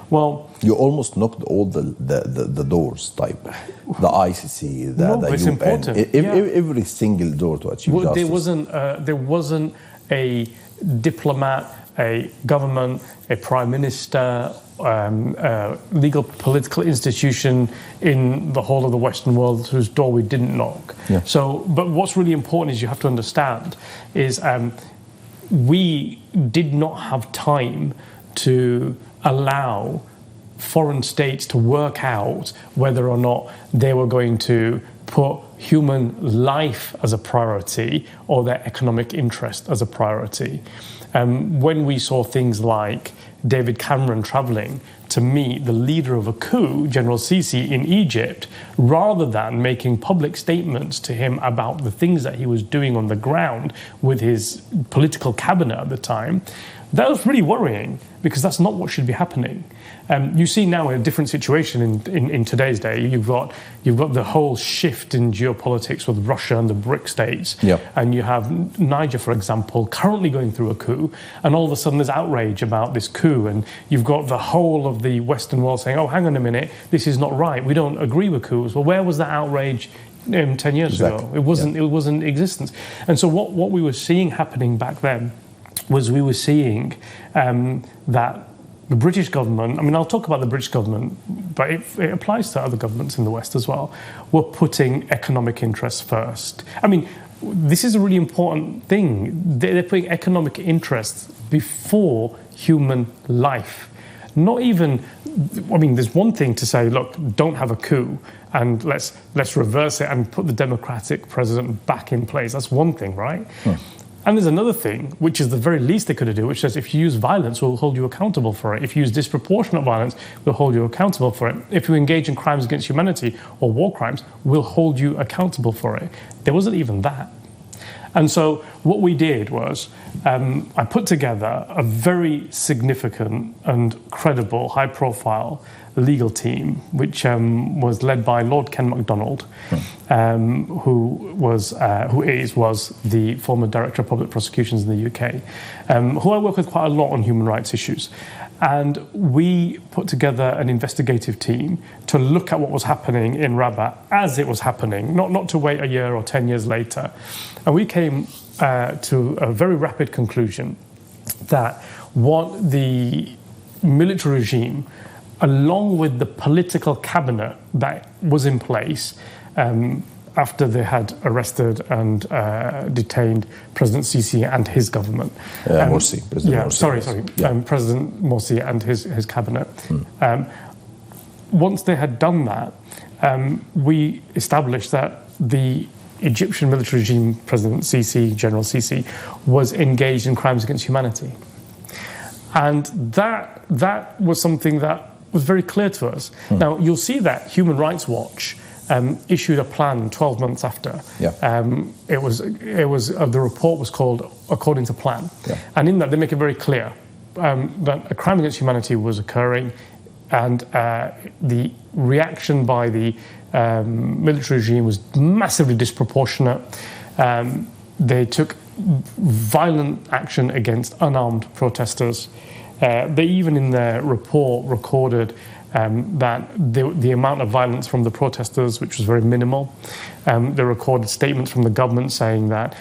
Well, you almost knocked all the doors, type the ICC, the it's UN, important. Every single door to achieve justice. There wasn't a diplomat, a government, a prime minister, legal political institution in the whole of the Western world whose door we didn't knock. Yeah. So, but what's really important is you have to understand is we did not have time to allow foreign states to work out whether or not they were going to put human life as a priority or their economic interest as a priority. When we saw things like David Cameron travelling to meet the leader of a coup, General Sisi, in Egypt, rather than making public statements to him about the things that he was doing on the ground with his political cabinet at the time, that was really worrying, because that's not what should be happening. You see now in a different situation in today's day. You've got the whole shift in geopolitics with Russia and the BRIC states. Yep. And you have Niger, for example, currently going through a coup, and all of a sudden there's outrage about this coup, and you've got the whole of the Western world saying, oh, hang on a minute, this is not right, we don't agree with coups. Well, where was that outrage 10 years ago? It wasn't in existence. And so what we were seeing happening back then was we were seeing that the British government, I mean, I'll talk about the British government, but it applies to other governments in the West as well, were putting economic interests first. I mean, this is a really important thing. They're putting economic interests before human life. Not even, I mean, there's one thing to say, look, don't have a coup and let's reverse it and put the democratic president back in place. That's one thing, right? And there's another thing, which is the very least they could do, which says if you use violence, we'll hold you accountable for it. If you use disproportionate violence, we'll hold you accountable for it. If you engage in crimes against humanity or war crimes, we'll hold you accountable for it. There wasn't even that. And so what we did was I put together a very significant and credible, high-profile legal team, which was led by Lord Ken MacDonald, who was the former Director of Public Prosecutions in the UK, who I work with quite a lot on human rights issues. And we put together an investigative team to look at what was happening in Rabat as it was happening, not to wait a year or 10 years later. And we came to a very rapid conclusion that what the military regime, along with the political cabinet that was in place after they had arrested and detained President Sisi and his government. Morsi. President Morsi. President Morsi and his cabinet. Once they had done that, we established that the Egyptian military regime, President Sisi, General Sisi, was engaged in crimes against humanity. And that was something that was very clear to us. Now, you'll see that Human Rights Watch issued a plan 12 months after. It was the report was called According to Plan. And in that, they make it very clear that a crime against humanity was occurring, and the reaction by the military regime was massively disproportionate. They took violent action against unarmed protesters. They even in their report recorded that the amount of violence from the protesters, which was very minimal. They recorded statements from the government saying that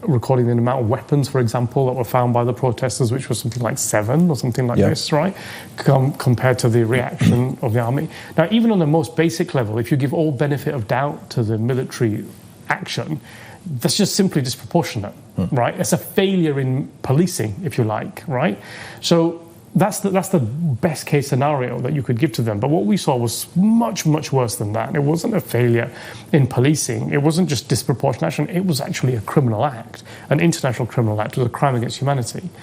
recording the amount of weapons, for example, that were found by the protesters, which was something like 7 or something like this, right? Compared to the reaction of the army. Now, even on the most basic level, if you give all benefit of doubt to the military action, that's just simply disproportionate, right? It's a failure in policing, if you like, right? So that's the best case scenario that you could give to them. But what we saw was much, much worse than that. It wasn't a failure in policing. It wasn't just disproportionate action. It was actually a criminal act, an international criminal act. It was a crime against humanity.